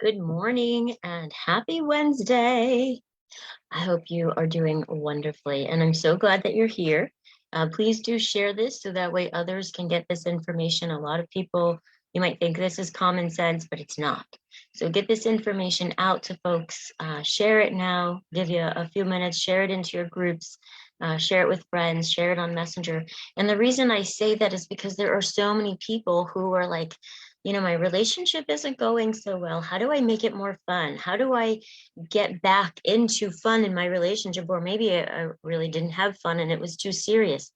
Good morning and happy Wednesday. I hope you are doing wonderfully, and I'm so glad that you're here. Please do share this so that way others can get this information. A lot of people, you might think this is common sense, but it's not. So get this information out to folks. Share it now. Give you a few minutes. Share it into your groups. Share it with friends. Share it on Messenger. And the reason I say that is because there are so many people who are like, my relationship isn't going so well. How do I make it more fun? How do I get back into fun in my relationship? Or maybe I really didn't have fun and it was too serious.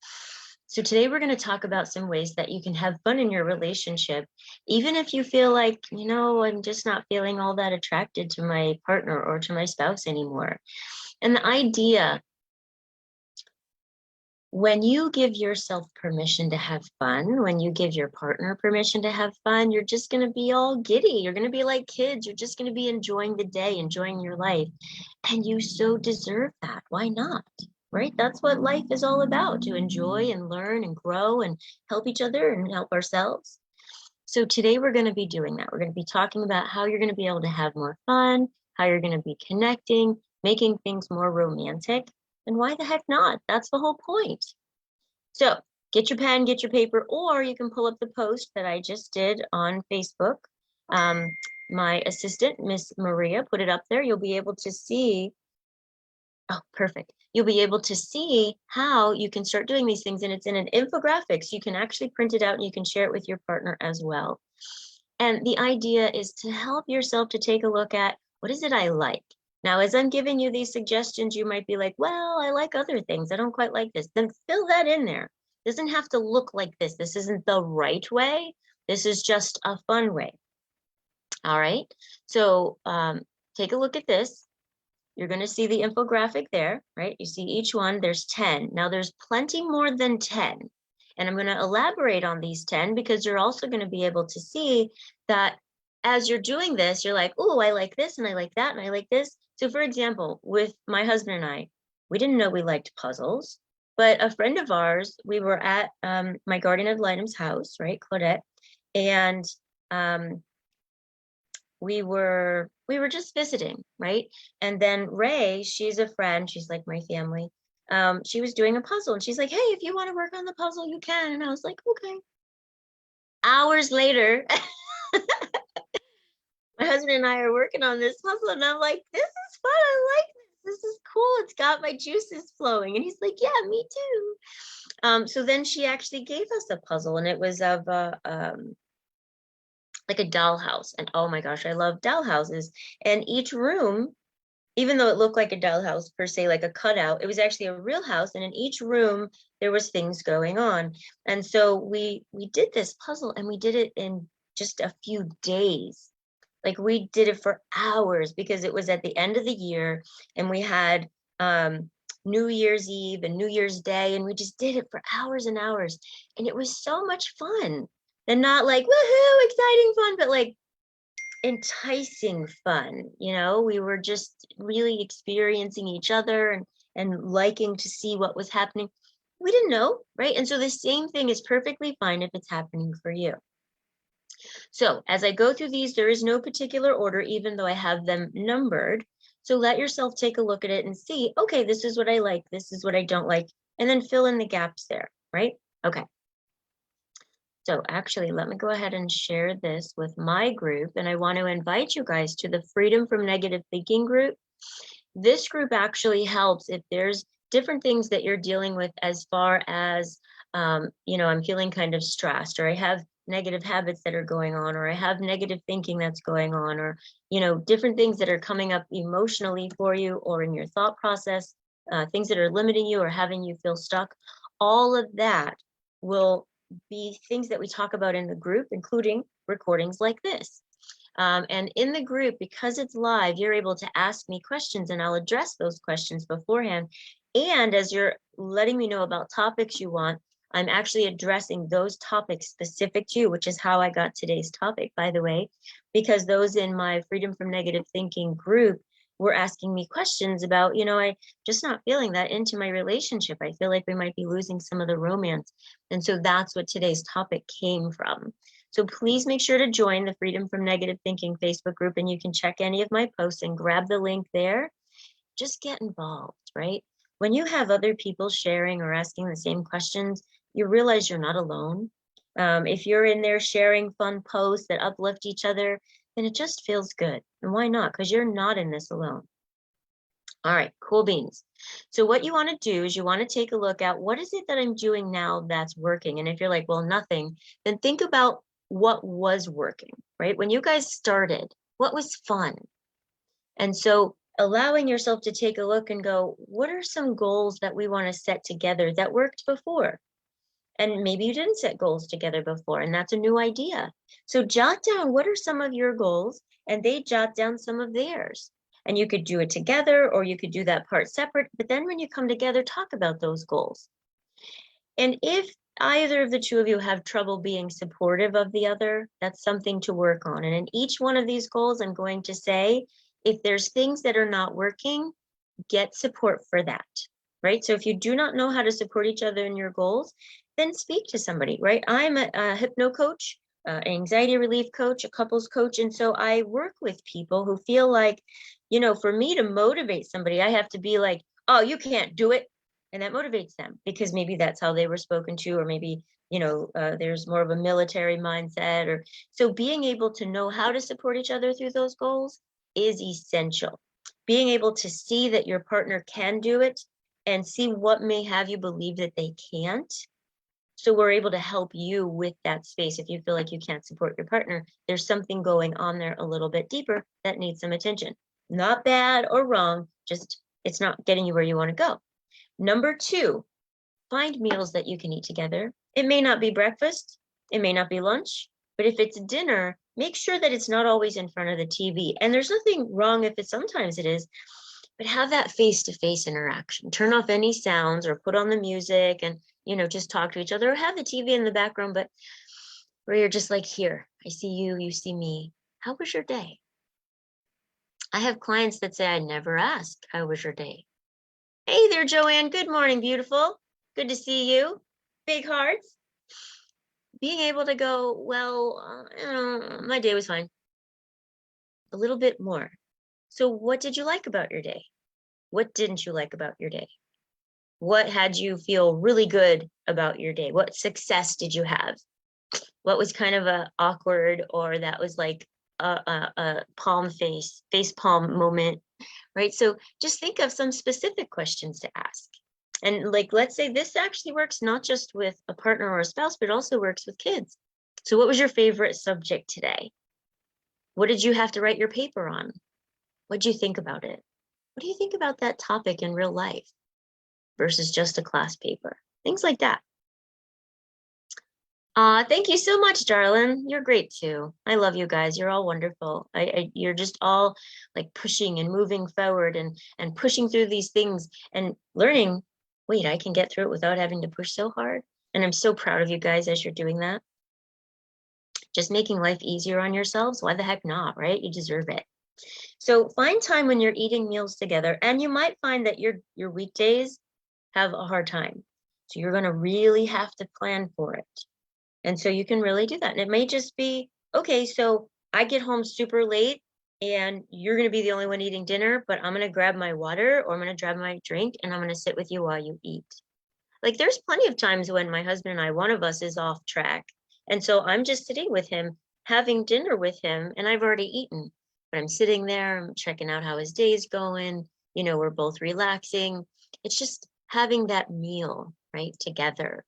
So today we're going to talk about some ways that you can have fun in your relationship, even if you feel like, I'm just not feeling all that attracted to my partner or to my spouse anymore. And the idea, when you give yourself permission to have fun, when you give your partner permission to have fun, you're just going to be all giddy. You're going to be like kids. You're just going to be enjoying the day, enjoying your life. And you so deserve that. Why not? Right? That's what life is all about, to enjoy and learn and grow and help each other and help ourselves. So today we're going to be doing that. We're going to be talking about how you're going to be able to have more fun, how you're going to be connecting, making things more romantic. And why the heck not? That's the whole point. So get your pen, get your paper, or you can pull up the post that I just did on Facebook. My assistant, Miss Maria, put it up there. You'll be able to see. Oh, perfect. You'll be able to see how you can start doing these things. And it's in an infographic, so you can actually print it out and you can share it with your partner as well. And the idea is to help yourself to take a look at, what is it I like? Now, as I'm giving you these suggestions, you might be like, well, I like other things. I don't quite like this. Then fill that in there. It doesn't have to look like this. This isn't the right way. This is just a fun way. All right. So take a look at this. You're going to see the infographic there, right? You see each one, there's 10. Now there's plenty more than 10. And I'm going to elaborate on these 10 because you're also going to be able to see that as you're doing this, you're like, oh, I like this and I like that and I like this. So for example, with my husband and I, we didn't know we liked puzzles, but a friend of ours, we were at my guardian ad litem's house, right, Claudette, and we were just visiting, right? And then Ray, she's a friend, she's like my family. She was doing a puzzle and she's like, hey, if you want to work on the puzzle, you can. And I was like, okay. Hours later, my husband and I are working on this puzzle and I'm like, this is fun. I like this. This is cool. It's got my juices flowing. And he's like, yeah, me too. So then she actually gave us a puzzle and it was of like a dollhouse. And oh my gosh, I love dollhouses. And each room, even though it looked like a dollhouse per se, like a cutout, it was actually a real house. And in each room, there was things going on. And so we did this puzzle and we did it in just a few days. Like we did it for hours because it was at the end of the year and we had New Year's Eve and New Year's Day. And we just did it for hours and hours. And it was so much fun. And not like, woohoo, exciting fun, but like enticing fun. We were just really experiencing each other and liking to see what was happening. We didn't know, right? And so the same thing is perfectly fine if it's happening for you. So as I go through these, there is no particular order, even though I have them numbered. So let yourself take a look at it and see, okay, this is what I like, this is what I don't like, and then fill in the gaps there, right? Okay. So actually, let me go ahead and share this with my group. And I want to invite you guys to the Freedom from Negative Thinking group. This group actually helps if there's different things that you're dealing with as far as, I'm feeling kind of stressed, or I have negative habits that are going on, or I have negative thinking that's going on, or, different things that are coming up emotionally for you or in your thought process, things that are limiting you or having you feel stuck. All of that will be things that we talk about in the group, including recordings like this. And in the group, because it's live, you're able to ask me questions and I'll address those questions beforehand. And as you're letting me know about topics you want, I'm actually addressing those topics specific to you, which is how I got today's topic, by the way, because those in my Freedom from Negative Thinking group, were asking me questions about, I just not feeling that into my relationship. I feel like we might be losing some of the romance. And so that's what today's topic came from. So please make sure to join the Freedom from Negative Thinking Facebook group, and you can check any of my posts and grab the link there. Just get involved, right? When you have other people sharing or asking the same questions, you realize you're not alone. If you're in there sharing fun posts that uplift each other, then it just feels good. And why not? Because you're not in this alone. All right, cool beans. So what you want to do is you want to take a look at what is it that I'm doing now that's working. And if you're like, well, nothing, then think about what was working, right? When you guys started, what was fun? And so allowing yourself to take a look and go, what are some goals that we want to set together that worked before? And maybe you didn't set goals together before, and that's a new idea. So jot down what are some of your goals, and they jot down some of theirs. And you could do it together, or you could do that part separate. But then when you come together, talk about those goals. And if either of the two of you have trouble being supportive of the other, that's something to work on. And in each one of these goals, I'm going to say, if there's things that are not working, get support for that, right? So if you do not know how to support each other in your goals, then speak to somebody, right? I'm a hypno coach, anxiety relief coach, a couples coach. And so I work with people who feel like, for me to motivate somebody, I have to be like, oh, you can't do it. And that motivates them because maybe that's how they were spoken to, or maybe, there's more of a military mindset. Or so being able to know how to support each other through those goals is essential. Being able to see that your partner can do it and see what may have you believe that they can't. So we're able to help you with that space. If you feel like you can't support your partner, there's something going on there a little bit deeper that needs some attention. Not bad or wrong, just it's not getting you where you want to go. Number 2, find meals that you can eat together. It may not be breakfast, it may not be lunch, but if it's dinner, make sure that it's not always in front of the TV. And there's nothing wrong if sometimes it is, but have that face-to-face interaction. Turn off any sounds or put on the music and, just talk to each other, or have the TV in the background, but where you're just like, here, I see you, you see me. How was your day? I have clients that say, I never ask, how was your day? Hey there, Joanne. Good morning, beautiful. Good to see you. Big hearts. Being able to go, well, my day was fine. A little bit more. So what did you like about your day? What didn't you like about your day? What had you feel really good about your day? What success did you have? What was kind of a awkward, or that was like a face palm moment, right? So just think of some specific questions to ask. And like, let's say this actually works not just with a partner or a spouse, but also works with kids. So what was your favorite subject today? What did you have to write your paper on? What do you think about it? What do you think about that topic in real life versus just a class paper? Things like that. Thank you so much, darling. You're great too. I love you guys. You're all wonderful. You're just all like pushing and moving forward and pushing through these things and learning, wait, I can get through it without having to push so hard. And I'm so proud of you guys as you're doing that. Just making life easier on yourselves. Why the heck not, right? You deserve it. So find time when you're eating meals together, and you might find that your weekdays have a hard time. So you're going to really have to plan for it. And so you can really do that. And it may just be, okay, so I get home super late and you're going to be the only one eating dinner, but I'm going to grab my water, or I'm going to grab my drink, and I'm going to sit with you while you eat. Like there's plenty of times when my husband and I, one of us is off track. And so I'm just sitting with him, having dinner with him, and I've already eaten. But I'm sitting there, I'm checking out how his day's going. We're both relaxing. It's just having that meal, right, together.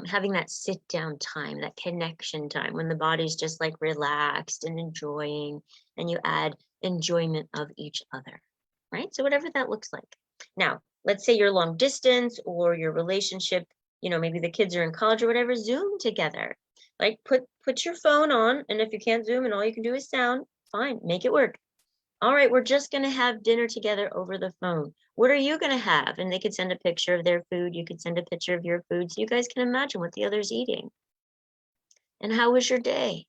Having that sit down time, that connection time when the body's just like relaxed and enjoying, and you add enjoyment of each other, right? So whatever that looks like. Now, let's say you're long distance, or your relationship, maybe the kids are in college or whatever, Zoom together. Like put your phone on, and if you can't Zoom and all you can do is sound, fine, make it work. All right, we're just going to have dinner together over the phone. What are you going to have? And they could send a picture of their food. You could send a picture of your food, so you guys can imagine what the other's eating. And how was your day?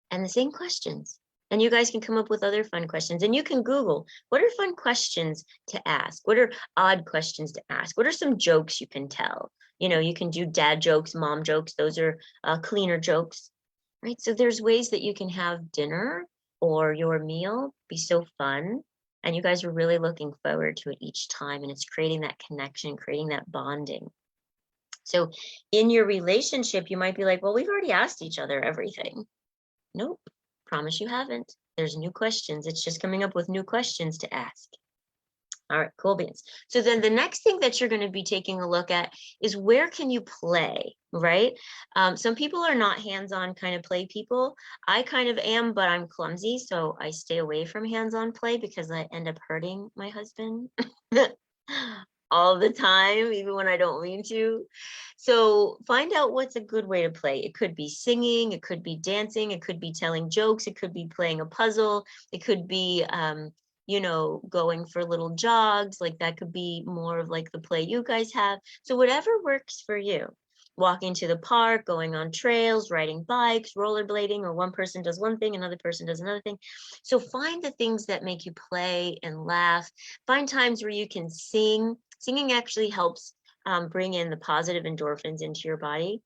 And the same questions. And you guys can come up with other fun questions, and you can Google, what are fun questions to ask? What are odd questions to ask? What are some jokes you can tell? You know, you can do dad jokes, mom jokes. Those are cleaner jokes, right? So there's ways that you can have dinner or your meal be so fun. And you guys are really looking forward to it each time. And it's creating that connection, creating that bonding. So in your relationship, you might be like, well, we've already asked each other everything. Nope, promise you haven't. There's new questions. It's just coming up with new questions to ask. All right, cool beans. So then the next thing that you're going to be taking a look at is where can you play, right? Some people are not hands-on kind of play people. I kind of am, but I'm clumsy, so I stay away from hands-on play because I end up hurting my husband all the time, even when I don't mean to. So find out what's a good way to play. It could be singing, it could be dancing, it could be telling jokes, it could be playing a puzzle, it could be you know, going for little jogs, like that could be more of like the play you guys have. So whatever works for you. Walking to the park, going on trails, riding bikes, rollerblading, or one person does one thing, another person does another thing. So find the things that make you play and laugh. Find times where you can sing. Singing actually helps bring in the positive endorphins into your body.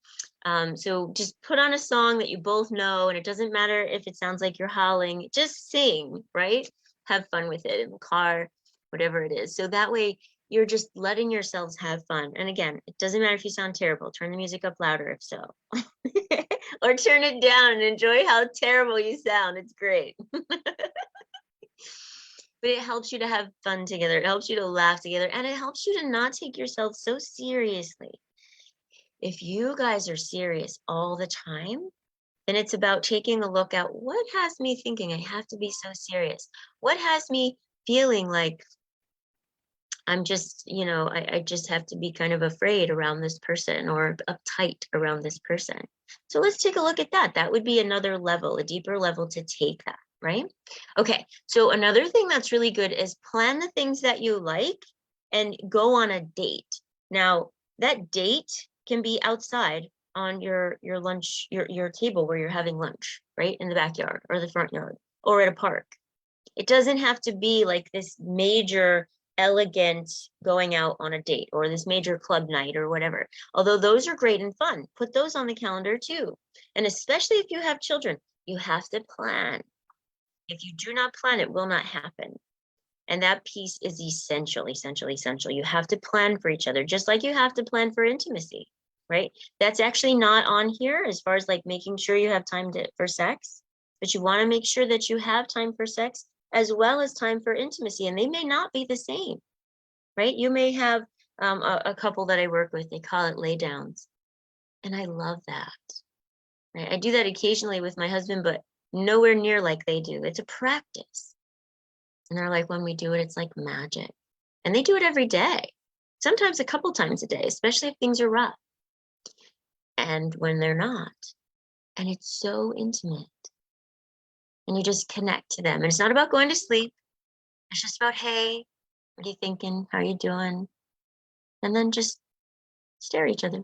So just put on a song that you both know, and it doesn't matter if it sounds like you're howling, just sing, right? Have fun with it in the car, whatever it is. So that way you're just letting yourselves have fun. And again, it doesn't matter if you sound terrible, turn the music up louder if so, or turn it down and enjoy how terrible you sound. It's great. But it helps you to have fun together. It helps you to laugh together, and it helps you to not take yourself so seriously. If you guys are serious all the time, then it's about taking a look at what has me thinking I have to be so serious. What has me feeling like I'm just, you know, I just have to be kind of afraid around this person or uptight around this person. So let's take a look at that. That would be another level, a deeper level to take that, right? Okay, so another thing that's really good is plan the things that you like and go on a date. Now, that date can be outside on your lunch, your table where you're having lunch, right? In the backyard or the front yard or at a park. It doesn't have to be like this major, elegant going out on a date or this major club night or whatever. Although those are great and fun, put those on the calendar too. And especially if you have children, you have to plan. If you do not plan, it will not happen. And that piece is essential, essential, essential. You have to plan for each other, just like you have to plan for intimacy, right? That's actually not on here as far as like making sure you have time for sex, but you want to make sure that you have time for sex as well as time for intimacy, and they may not be the same, right? You may have a couple that I work with, they call it laydowns, and I love that, right? I do that occasionally with my husband, but nowhere near like they do. It's a practice. And they're like, when we do it, it's like magic. And they do it every day, sometimes a couple times a day, especially if things are rough. And when they're not, and it's so intimate. And you just connect to them. And it's not about going to sleep. It's just about, hey, what are you thinking? How are you doing? And then just stare at each other.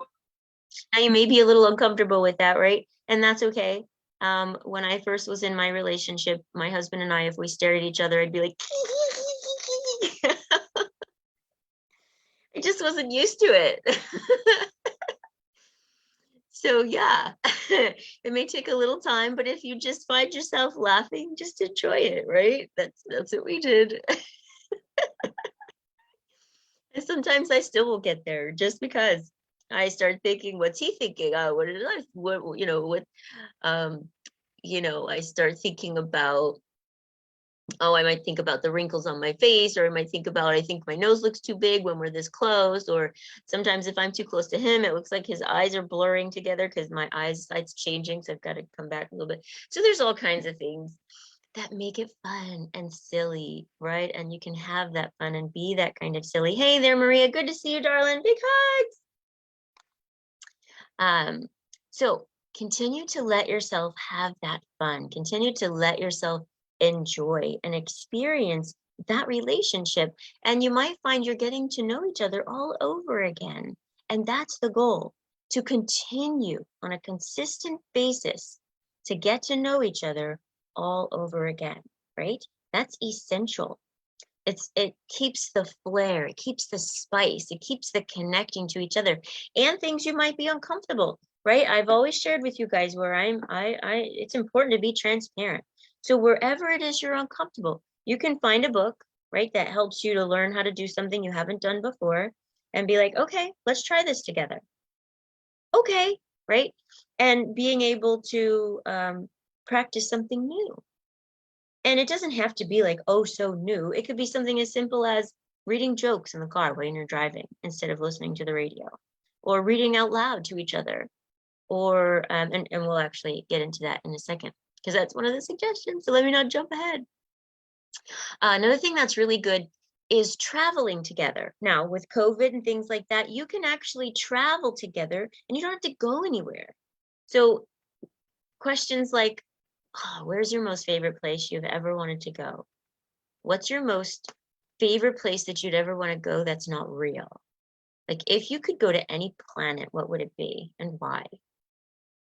Now you may be a little uncomfortable with that, right? And that's okay. When I first was in my relationship, my husband and I, if we stared at each other, I'd be like, I just wasn't used to it. So yeah, it may take a little time, but if you just find yourself laughing, just enjoy it, right? That's what we did. And sometimes I still will get there just because I start thinking, what's he thinking? What did I, what, I start thinking about, oh, I might think about the wrinkles on my face, or I might think about, I think my nose looks too big when we're this close, or sometimes if I'm too close to him, it looks like his eyes are blurring together because my eyesight's changing, so I've got to come back a little bit. So there's all kinds of things that make it fun and silly, right? And you can have that fun and be that kind of silly. Hey there, Maria, good to see you, darling. Big hugs. So continue to let yourself have that fun. Continue to let yourself enjoy and experience that relationship. And you might find you're getting to know each other all over again. And that's the goal, to continue on a consistent basis to get to know each other all over again, right? That's essential. It keeps the flair, it keeps the spice, it keeps the connecting to each other, and things you might be uncomfortable, right? I've always shared with you guys where it's important to be transparent. So wherever it is you're uncomfortable, you can find a book, right, that helps you to learn how to do something you haven't done before and be like, okay, let's try this together. Okay, right? And being able to practice something new. And it doesn't have to be like, oh, so new. It could be something as simple as reading jokes in the car when you're driving instead of listening to the radio, or reading out loud to each other, or, and we'll actually get into that in a second, because that's one of the suggestions. So let me not jump ahead. Another thing that's really good is traveling together. Now, with COVID and things like that, you can actually travel together and you don't have to go anywhere. So questions like, oh, where's your most favorite place you've ever wanted to go? What's your most favorite place that you'd ever want to go that's not real? Like, if you could go to any planet, what would it be and why?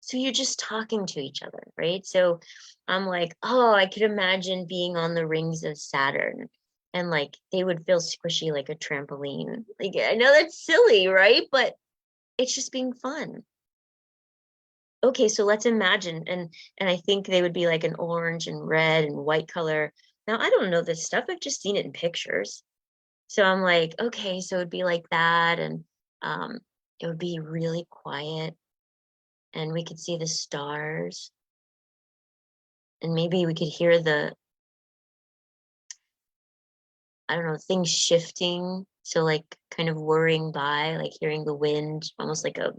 So you're just talking to each other, right? So I'm like, oh, I could imagine being on the rings of Saturn, and like they would feel squishy like a trampoline. Like, I know that's silly, right? But it's just being fun. Okay, so let's imagine, and I think they would be like an orange and red and white color. Now, I don't know this stuff. I've just seen it in pictures. So I'm like, okay, so it'd be like that, and um, it would be really quiet, and we could see the stars, and maybe we could hear the, I don't know, things shifting. So like kind of whirring by, like hearing the wind, almost like a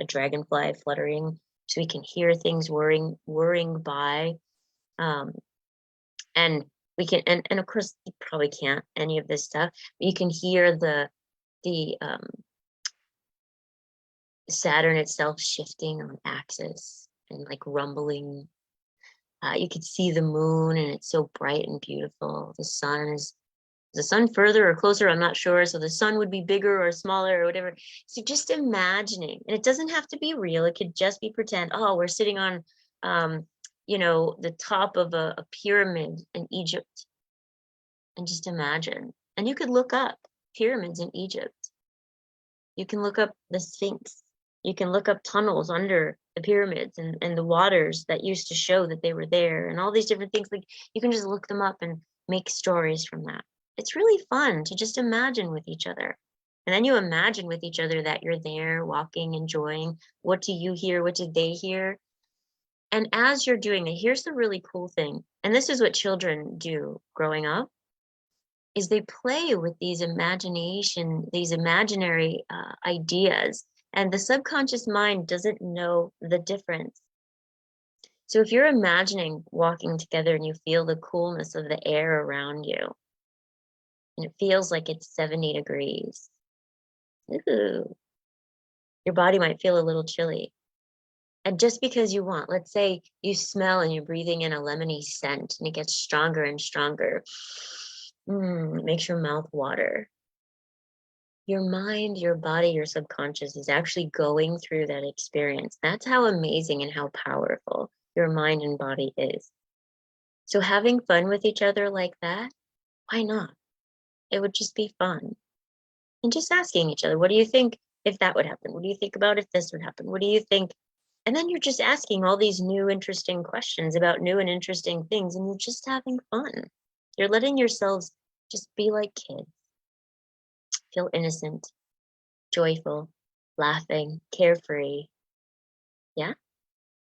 dragonfly fluttering. So we can hear things whirring by. Um, and we can, and of course you probably can't any of this stuff, but you can hear the Saturn itself shifting on axis and like rumbling. You could see the moon and it's so bright and beautiful. Is the sun further or closer? I'm not sure. So the sun would be bigger or smaller or whatever. So just imagining, and it doesn't have to be real. It could just be pretend. Oh, we're sitting on, the top of a pyramid in Egypt, and just imagine. And you could look up pyramids in Egypt. You can look up the Sphinx. You can look up tunnels under the pyramids and the waters that used to show that they were there and all these different things. Like, you can just look them up and make stories from that. It's really fun to just imagine with each other. And then you imagine with each other that you're there walking, enjoying. What do you hear? What did they hear? And as you're doing it, here's the really cool thing. And this is what children do growing up, is they play with these imaginary ideas, and the subconscious mind doesn't know the difference. So if you're imagining walking together and you feel the coolness of the air around you, and it feels like it's 70 degrees, ooh, your body might feel a little chilly. And just because you want, let's say you smell and you're breathing in a lemony scent and it gets stronger and stronger. It makes your mouth water. Your mind, your body, your subconscious is actually going through that experience. That's how amazing and how powerful your mind and body is. So having fun with each other like that, why not? It would just be fun. And just asking each other, what do you think if that would happen? What do you think about if this would happen? What do you think? And then you're just asking all these new, interesting questions about new and interesting things, and you're just having fun. You're letting yourselves just be like kids. Feel innocent, joyful, laughing, carefree. Yeah?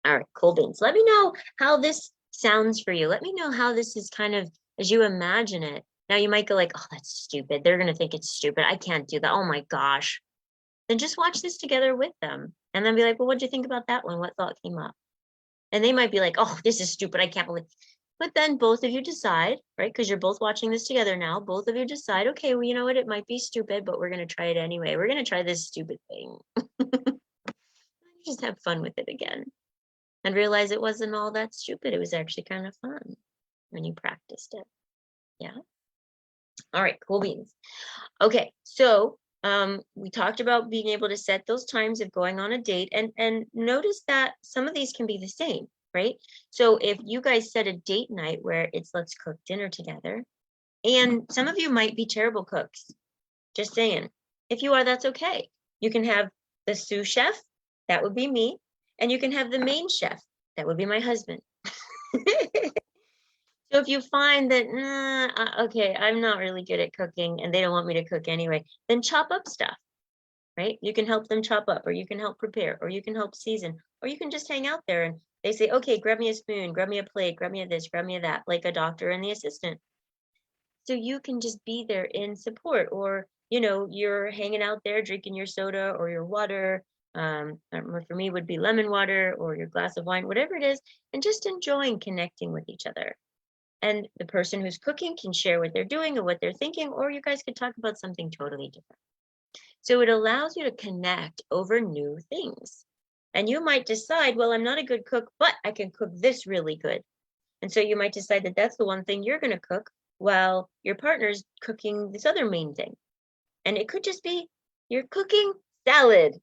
All right, cool beans. Let me know how this sounds for you. Let me know how this is kind of, as you imagine it. Now you might go like, oh, that's stupid. They're going to think it's stupid. I can't do that. Oh my gosh. Then just watch this together with them. And then be like, well, what'd you think about that one? What thought came up? And they might be like, oh, this is stupid. I can't believe. But then both of you decide, right? Because you're both watching this together now. Both of you decide, okay, well, you know what? It might be stupid, but we're going to try it anyway. We're going to try this stupid thing. Just have fun with it again. And realize it wasn't all that stupid. It was actually kind of fun when you practiced it. Yeah. All right, cool beans. Okay, so we talked about being able to set those times of going on a date, and notice that some of these can be the same. right? So if you guys set a date night where it's let's cook dinner together, and some of you might be terrible cooks, just saying. If you are, that's okay. You can have the sous chef, that would be me, and you can have the main chef, that would be my husband. So if you find that, okay, I'm not really good at cooking and they don't want me to cook anyway, then chop up stuff, right? You can help them chop up, or you can help prepare, or you can help season, or you can just hang out there and they say, okay, grab me a spoon, grab me a plate, grab me a this, grab me a that, like a doctor and the assistant. So you can just be there in support, or, you're hanging out there drinking your soda or your water. Or for me would be lemon water or your glass of wine, whatever it is, and just enjoying connecting with each other. And the person who's cooking can share what they're doing or what they're thinking, or you guys could talk about something totally different. So it allows you to connect over new things. And you might decide, well, I'm not a good cook, but I can cook this really good. And so you might decide that that's the one thing you're going to cook while your partner's cooking this other main thing. And it could just be you're cooking salad.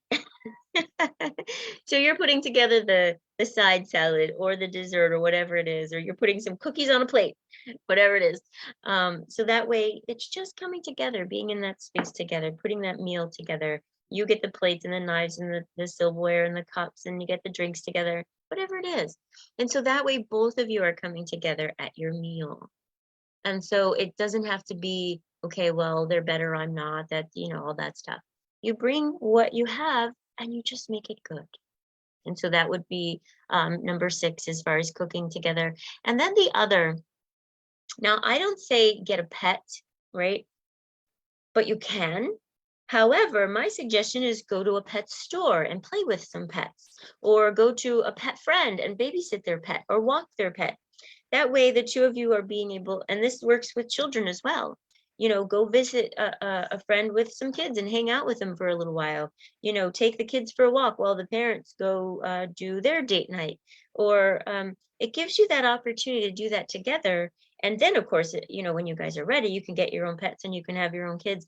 So you're putting together the side salad or the dessert or whatever it is, or you're putting some cookies on a plate, whatever it is. So that way it's just coming together, being in that space together, putting that meal together. You get the plates and the knives and the silverware and the cups, and you get the drinks together, whatever it is. And so that way both of you are coming together at your meal. And so it doesn't have to be, okay, well, they're better, I'm not, that, all that stuff. You bring what you have and you just make it good. And so that would be number 6 as far as cooking together. And then the other, now I don't say get a pet, right? But you can. However, my suggestion is go to a pet store and play with some pets, or go to a pet friend and babysit their pet or walk their pet. That way the two of you are being able, and this works with children as well, go visit a friend with some kids and hang out with them for a little while, take the kids for a walk while the parents go do their date night, or it gives you that opportunity to do that together. And then of course, when you guys are ready, you can get your own pets and you can have your own kids,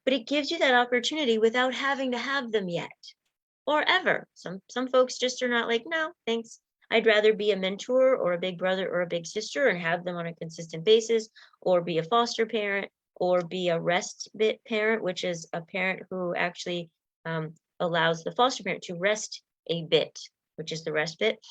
but it gives you that opportunity without having to have them yet or ever. Some folks just are not like, no, thanks. I'd rather be a mentor or a big brother or a big sister and have them on a consistent basis, or be a foster parent, or be a rest bit parent, which is a parent who actually allows the foster parent to rest a bit, which is the rest bit.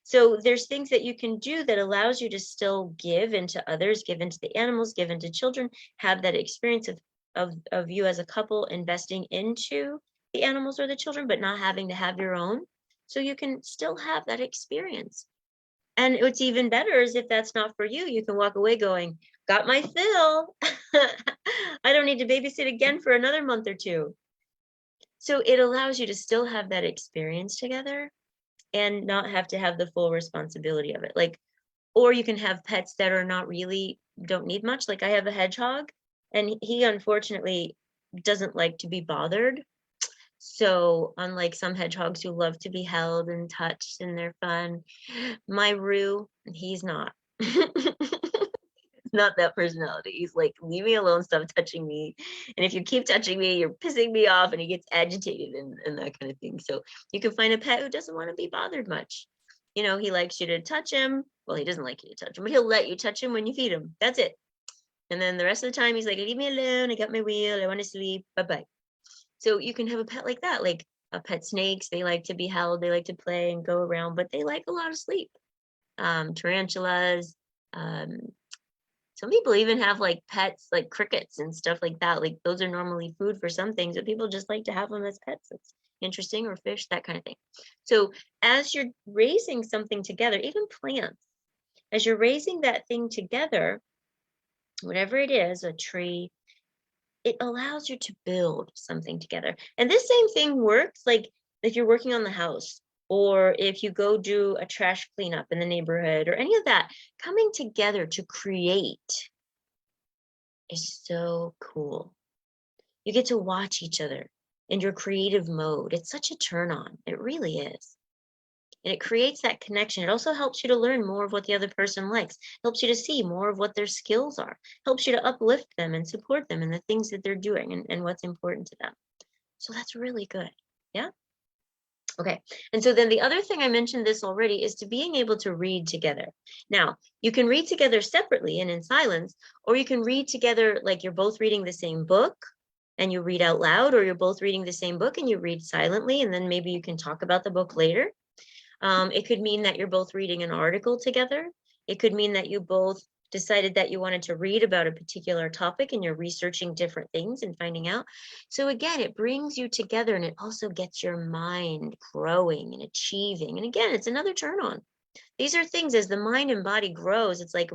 So there's things that you can do that allows you to still give into others, give into the animals, give into children, have that experience of you as a couple investing into the animals or the children, but not having to have your own. So you can still have that experience. And what's even better is if that's not for you, you can walk away going, got my fill. I don't need to babysit again for another month or 2. So it allows you to still have that experience together and not have to have the full responsibility of it. Like, or you can have pets that are not really, don't need much. Like I have a hedgehog, and he unfortunately doesn't like to be bothered. So unlike some hedgehogs who love to be held and touched and they're fun, my Roo, he's not. Not that personality. He's like, leave me alone, stop touching me. And if you keep touching me, you're pissing me off, and he gets agitated and that kind of thing. So you can find a pet who doesn't want to be bothered much. He likes you to touch him. Well, he doesn't like you to touch him, but he'll let you touch him when you feed him. That's it. And then the rest of the time, he's like, leave me alone. I got my wheel. I want to sleep. Bye-bye. So you can have a pet like that, like a pet snakes. They like to be held. They like to play and go around, but they like a lot of sleep. Tarantulas. Some people even have like pets, like crickets and stuff like that. Like those are normally food for some things, but people just like to have them as pets. It's interesting, or fish, that kind of thing. So as you're raising something together, even plants, as you're raising that thing together, whatever it is, a tree, it allows you to build something together. And this same thing works like if you're working on the house, or if you go do a trash cleanup in the neighborhood or any of that. Coming together to create is so cool. You get to watch each other in your creative mode. It's such a turn on. It really is. And it creates that connection. It also helps you to learn more of what the other person likes, helps you to see more of what their skills are, helps you to uplift them and support them in the things that they're doing and what's important to them. So that's really good. Yeah. Okay. And so then the other thing, I mentioned this already, is to being able to read together. Now, you can read together separately and in silence, or you can read together like you're both reading the same book and you read out loud, or you're both reading the same book and you read silently, and then maybe you can talk about the book later. It could mean that you're both reading an article together. It could mean that you both decided that you wanted to read about a particular topic and you're researching different things and finding out. So again, it brings you together, and it also gets your mind growing and achieving. And again, it's another turn on. These are things, as the mind and body grows, it's like,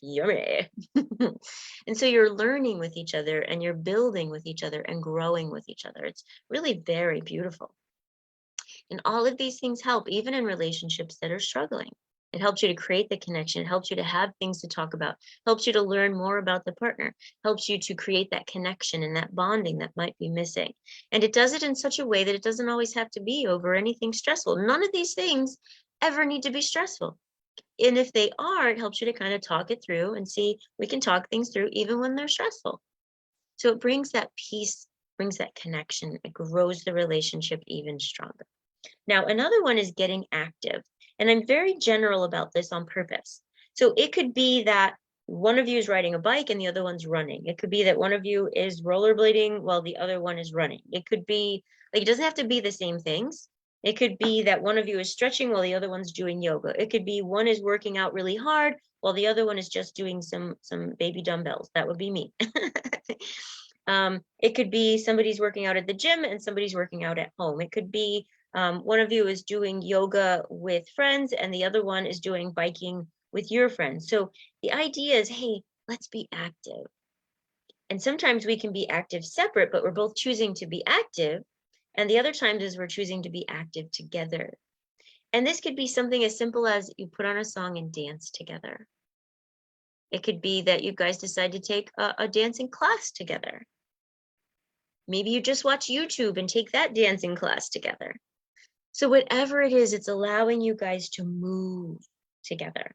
yummy. And so you're learning with each other and you're building with each other and growing with each other. It's really very beautiful. And all of these things help, even in relationships that are struggling. It helps you to create the connection. It helps you to have things to talk about, helps you to learn more about the partner, helps you to create that connection and that bonding that might be missing. And it does it in such a way that it doesn't always have to be over anything stressful. None of these things ever need to be stressful. And if they are, it helps you to kind of talk it through and see, we can talk things through even when they're stressful. So it brings that peace, brings that connection. It grows the relationship even stronger. Now, another one is getting active. And I'm very general about this on purpose. So it could be that one of you is riding a bike and the other one's running. It could be that one of you is rollerblading while the other one is running. It could be, like, it doesn't have to be the same things. It could be that one of you is stretching while the other one's doing yoga. It could be one is working out really hard while the other one is just doing some baby dumbbells. That would be me. It could be somebody's working out at the gym and somebody's working out at home. It could be one of you is doing yoga with friends and the other one is doing biking with your friends. So the idea is, hey, let's be active. And sometimes we can be active separate, but we're both choosing to be active. And the other times is we're choosing to be active together. And this could be something as simple as you put on a song and dance together. It could be that you guys decide to take a dancing class together. Maybe you just watch YouTube and take that dancing class together. So whatever it is, it's allowing you guys to move together.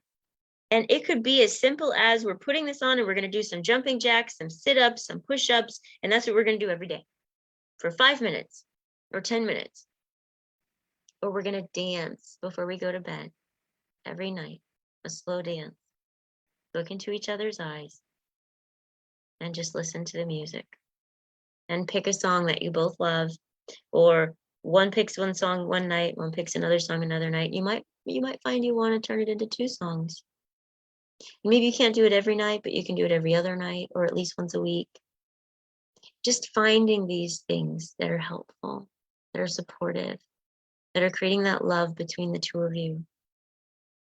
And it could be as simple as we're putting this on and we're going to do some jumping jacks, some sit-ups, some push-ups, and that's what we're going to do every day for 5 minutes or 10 minutes. Or we're going to dance before we go to bed every night, a slow dance. Look into each other's eyes and just listen to the music. And pick a song that you both love, or one picks one song one night, one picks another song another night. You might find you want to turn it into 2 songs. Maybe you can't do it every night, but you can do it every other night or at least once a week. Just finding these things that are helpful, that are supportive, that are creating that love between the two of you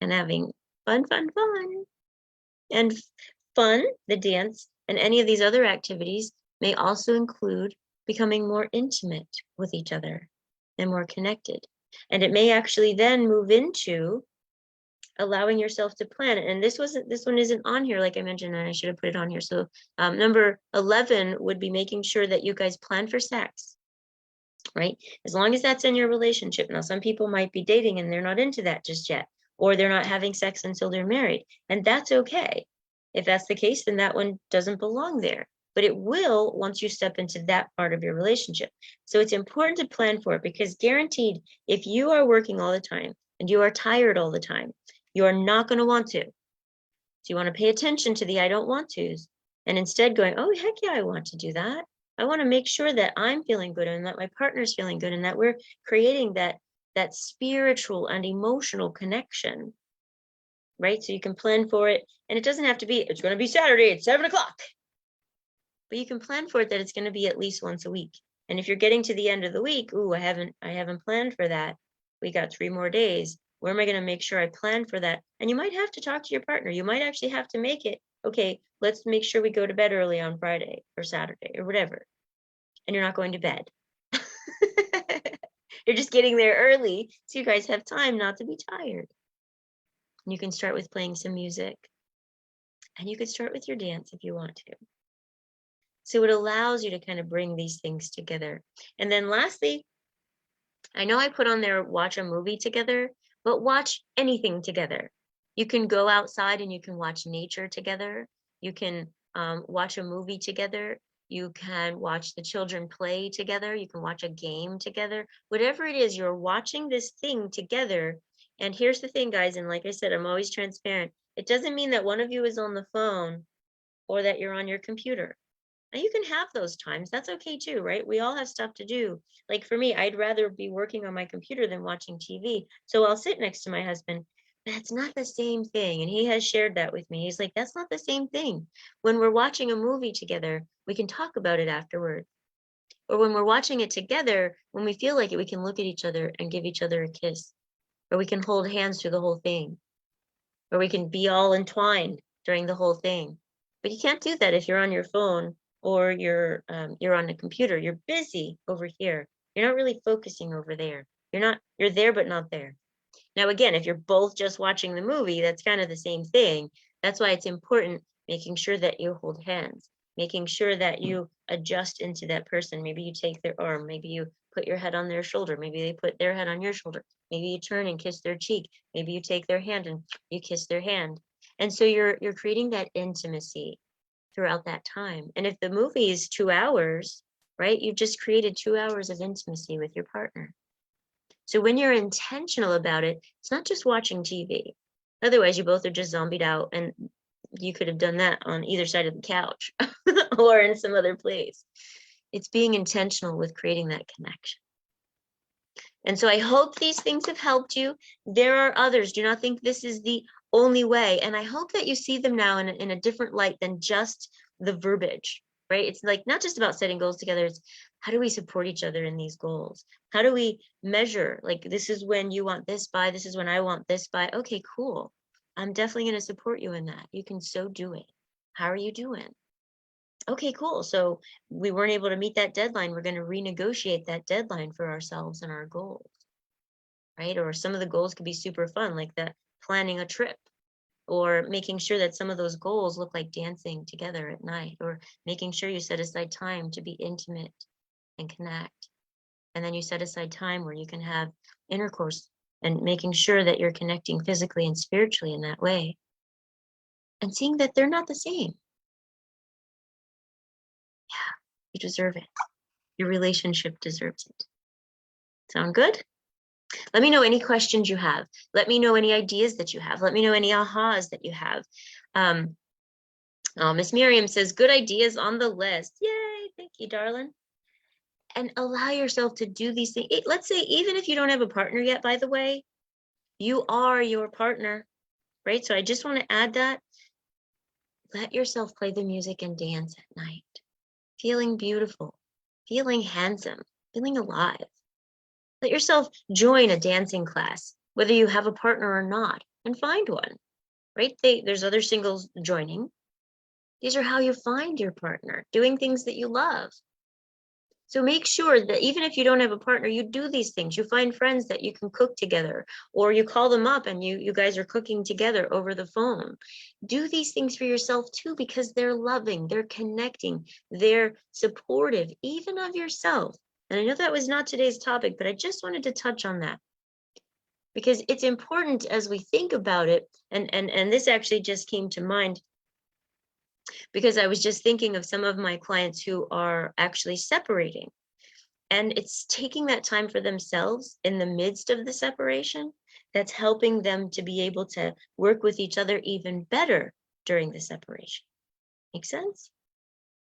and having fun. And fun, the dance, and any of these other activities may also include becoming more intimate with each other and more connected. And it may actually then move into allowing yourself to plan. And this one isn't on here, like I mentioned, and I should have put it on here. So number 11 would be making sure that you guys plan for sex, right? As long as that's in your relationship. Now, some people might be dating and they're not into that just yet, or they're not having sex until they're married. And that's okay. If that's the case, then that one doesn't belong there. But it will once you step into that part of your relationship. So it's important to plan for it, because guaranteed, if you are working all the time and you are tired all the time, you are not going to want to. So you want to pay attention to the I don't want tos, and instead going, oh, heck yeah, I want to do that. I want to make sure that I'm feeling good and that my partner's feeling good and that we're creating that spiritual and emotional connection, right? So you can plan for it, and it doesn't have to be, it's going to be Saturday at 7 o'clock. But you can plan for it that it's going to be at least once a week. And if you're getting to the end of the week, ooh, I haven't planned for that. We got 3 more days. Where am I going to make sure I plan for that? And you might have to talk to your partner. You might actually have to make it, okay, let's make sure we go to bed early on Friday or Saturday or whatever. And you're not going to bed. You're just getting there early so you guys have time not to be tired. And you can start with playing some music. And you could start with your dance if you want to. So it allows you to kind of bring these things together. And then lastly, I know I put on there, watch a movie together, but watch anything together. You can go outside and you can watch nature together. You can watch a movie together. You can watch the children play together. You can watch a game together. Whatever it is, you're watching this thing together. And here's the thing, guys, and like I said, I'm always transparent. It doesn't mean that one of you is on the phone or that you're on your computer. And you can have those times. That's okay too, right? We all have stuff to do. Like for me, I'd rather be working on my computer than watching TV. So I'll sit next to my husband. That's not the same thing. And he has shared that with me. He's like, that's not the same thing. When we're watching a movie together, we can talk about it afterward. Or when we're watching it together, when we feel like it, we can look at each other and give each other a kiss. Or we can hold hands through the whole thing. Or we can be all entwined during the whole thing. But you can't do that if you're on your phone or you're on a computer. You're busy over here. You're not really focusing over there. You're there but not there. Now again, if you're both just watching the movie, that's kind of the same thing. That's why it's important making sure that you hold hands, making sure that you adjust into that person. Maybe you take their arm, maybe you put your head on their shoulder, maybe they put their head on your shoulder, maybe you turn and kiss their cheek, maybe you take their hand and you kiss their hand. And so you're creating that intimacy throughout that time. And if the movie is 2 hours, right, you've just created 2 hours of intimacy with your partner. So when you're intentional about it, it's not just watching TV. Otherwise, you both are just zombied out, and you could have done that on either side of the couch or in some other place. It's being intentional with creating that connection. And so I hope these things have helped you. There are others. Do not think this is the only way. And I hope that you see them now in a different light than just the verbiage, right? It's like not just about setting goals together. It's how do we support each other in these goals? How do we measure? Like, this is when you want this by, this is when I want this by. Okay, cool. I'm definitely going to support you in that. You can so do it. How are you doing? Okay, cool. So we weren't able to meet that deadline. We're going to renegotiate that deadline for ourselves and our goals, right? Or some of the goals could be super fun, like that planning a trip, or making sure that some of those goals look like dancing together at night, or making sure you set aside time to be intimate and connect. And then you set aside time where you can have intercourse and making sure that you're connecting physically and spiritually in that way. And seeing that they're not the same. Yeah, you deserve it. Your relationship deserves it. Sound good? Let me know any questions you have. Let me know any ideas that you have. Let me know any ahas that you have. Miss Miriam says, good ideas on the list. Yay, thank you, darling. And allow yourself to do these things. Let's say, even if you don't have a partner yet, by the way, you are your partner, right? So I just want to add that. Let yourself play the music and dance at night. Feeling beautiful, feeling handsome, feeling alive. Let yourself join a dancing class, whether you have a partner or not, and find one, right? There's other singles joining. These are how you find your partner, doing things that you love. So make sure that even if you don't have a partner, you do these things. You find friends that you can cook together, or you call them up and you guys are cooking together over the phone. Do these things for yourself too, because they're loving, they're connecting, they're supportive, even of yourself. And I know that was not today's topic, but I just wanted to touch on that because it's important as we think about it. And this actually just came to mind because I was just thinking of some of my clients who are actually separating, and it's taking that time for themselves in the midst of the separation that's helping them to be able to work with each other even better during the separation. Make sense?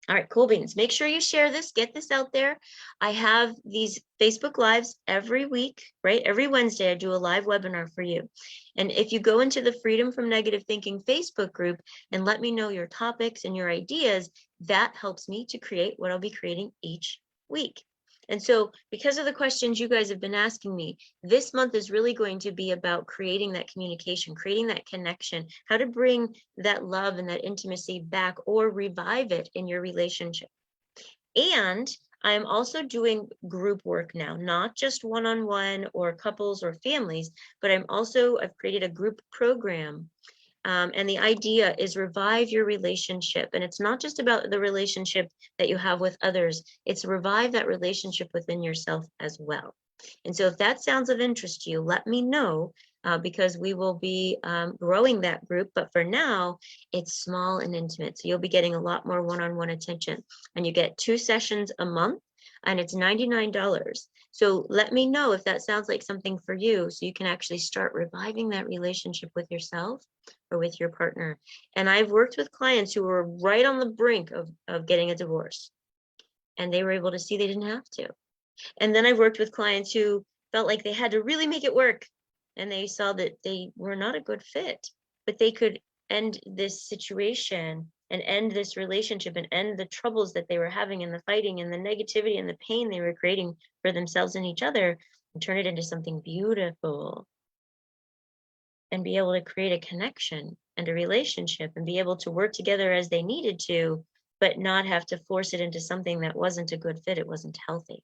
All right, cool beans. Make sure you share this, get this out there. I have these Facebook Lives every week, right? Every Wednesday, I do a live webinar for you. And if you go into the Freedom from Negative Thinking Facebook group and let me know your topics and your ideas, that helps me to create what I'll be creating each week. And so because of the questions you guys have been asking me, this month is really going to be about creating that communication, creating that connection, how to bring that love and that intimacy back or revive it in your relationship. And I'm also doing group work now, not just one-on-one or couples or families, but I've created a group program. And the idea is revive your relationship. And it's not just about the relationship that you have with others, it's revive that relationship within yourself as well. And so if that sounds of interest to you, let me know. because we will be growing that group. But for now, it's small and intimate. So you'll be getting a lot more one-on-one attention. And you get 2 sessions a month, and it's $99. So let me know if that sounds like something for you, so you can actually start reviving that relationship with yourself or with your partner. And I've worked with clients who were right on the brink of getting a divorce, and they were able to see they didn't have to. And then I've worked with clients who felt like they had to really make it work, and they saw that they were not a good fit, but they could end this situation and end this relationship and end the troubles that they were having and the fighting and the negativity and the pain they were creating for themselves and each other, and turn it into something beautiful, and be able to create a connection and a relationship and be able to work together as they needed to, but not have to force it into something that wasn't a good fit. It wasn't healthy.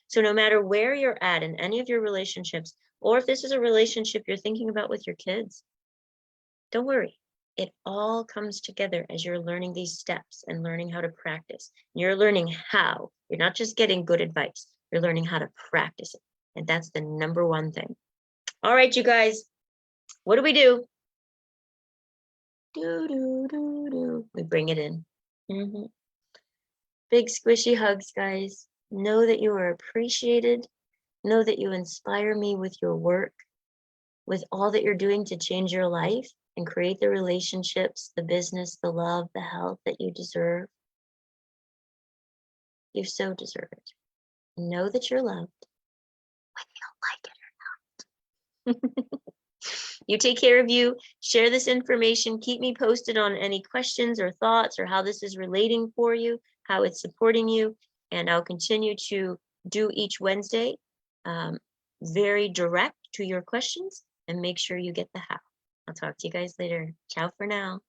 So no matter where you're at in any of your relationships, or if this is a relationship you're thinking about with your kids, don't worry. It all comes together as you're learning these steps and learning how to practice. You're learning how. You're not just getting good advice. You're learning how to practice it. And that's the number one thing. All right, you guys, what do? We bring it in. Big squishy hugs, guys. Know that you are appreciated. Know that you inspire me with your work, with all that you're doing to change your life and create the relationships, the business, the love, the health that you deserve. You so deserve it. Know that you're loved, whether you like it or not. You take care of you. Share this information. Keep me posted on any questions or thoughts or how this is relating for you, how it's supporting you. And I'll continue to do each Wednesday very direct to your questions, and make sure you get the how. I'll talk to you guys later. Ciao for now.